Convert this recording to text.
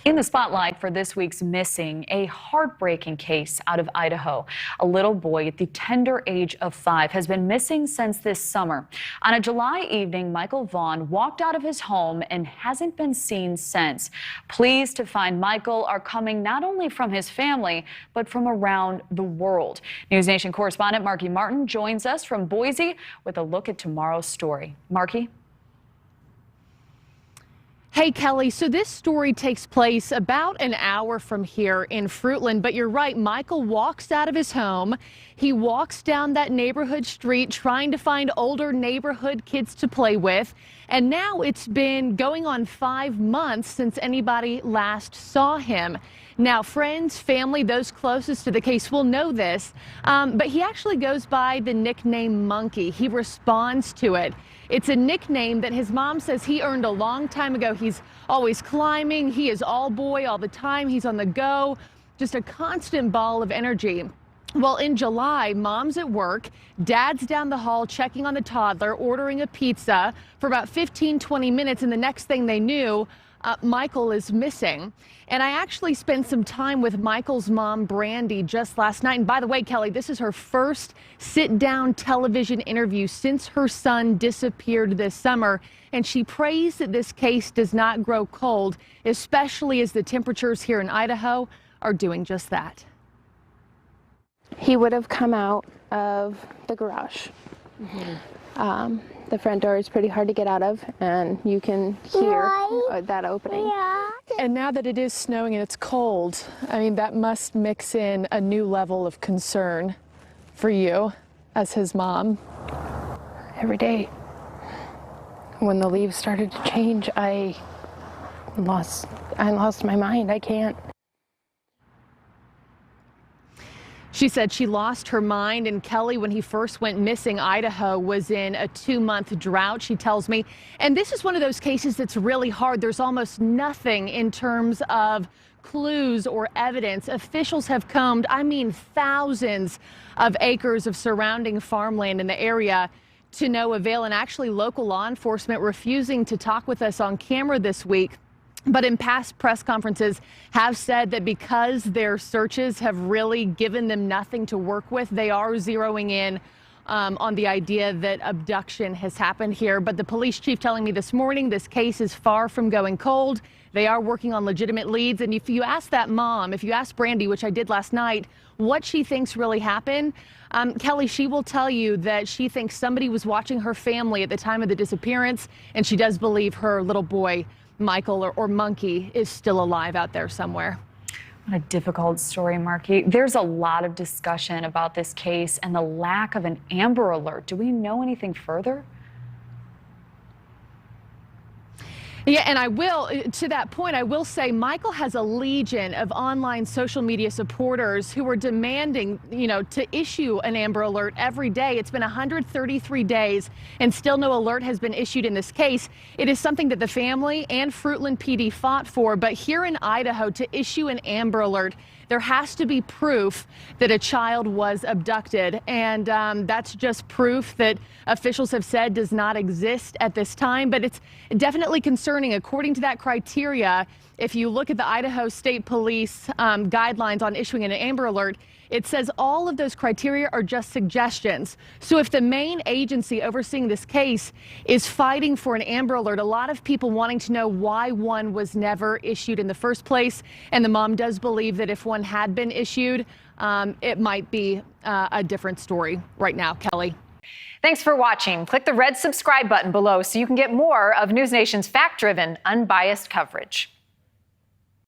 In the spotlight for this week's Missing, a heartbreaking case out of Idaho. A little boy at the tender age of 5 has been missing since this summer. On a July evening, Michael Vaughan walked out of his home and hasn't been seen since. Pleas to find Michael are coming not only from his family, but from around the world. NewsNation correspondent Marky Martin joins us from Boise with a look at tomorrow's story. Marky? Hey, Kelly, so this story takes place about an hour from here in Fruitland, but you're right, Michael walks out of his home. He walks down that neighborhood street trying to find older neighborhood kids to play with. And now it's been going on 5 months since anybody last saw him. Now, friends, family, those closest to the case will know this, but he actually goes by the nickname Monkey. He responds to it. It's a nickname that his mom says he earned a long time ago. He's always climbing. He is all boy all the time. He's on the go, just a constant ball of energy. Well, in July, mom's at work, dad's down the hall checking on the toddler, ordering a pizza for about 15-20 minutes, and the next thing they knew, Michael is missing. And I actually spent some time with Michael's mom, Brandy, just last night. And by the way, Kelly, this is her first sit-down television interview since her son disappeared this summer. And she prays that this case does not grow cold, especially as the temperatures here in Idaho are doing just that. He would have come out of the garage. The front door is pretty hard to get out of, and you can hear that opening. And now that it is snowing and it's cold, I mean, that must mix in a new level of concern for you as his mom. Every day, when the leaves started to change, I lost my mind. I can't. She said she lost her mind, and Kelly, when he first went missing, Idaho was in a 2-month drought, she tells me. And this is one of those cases that's really hard. There's almost nothing in terms of clues or evidence. Officials have combed, I mean, thousands of acres of surrounding farmland in the area to no avail, and actually local law enforcement refusing to talk with us on camera this week. But in past press conferences have said that because their searches have really given them nothing to work with, they are zeroing in on the idea that abduction has happened here. But the police chief telling me this morning this case is far from going cold. They are working on legitimate leads. And if you ask that mom, if you ask Brandy, which I did last night, what she thinks really happened, Kelly, she will tell you that she thinks somebody was watching her family at the time of the disappearance, and she does believe her little boy Michael or Monkey is still alive out there somewhere. What a difficult story, Marky. There's a lot of discussion about this case and the lack of an Amber Alert. Do we know anything further? Yeah, and I will, to that point, I will say Michael has a legion of online social media supporters who are demanding, to issue an Amber Alert every day. It's been 133 days and still no alert has been issued in this case. It is something that the family and Fruitland PD fought for, but here in Idaho, to issue an Amber Alert, there has to be proof that a child was abducted, and that's just proof that officials have said does not exist at this time. But it's definitely concerning. According to that criteria, if you look at the Idaho State Police guidelines on issuing an Amber Alert, it says all of those criteria are just suggestions. So if the main agency overseeing this case is fighting for an Amber Alert, a lot of people wanting to know why one was never issued in the first place. And the mom does believe that if one had been issued, it might be a different story right now. Kelly. Thanks for watching. Click the red subscribe button below so you can get more of NewsNation's fact-driven, unbiased coverage.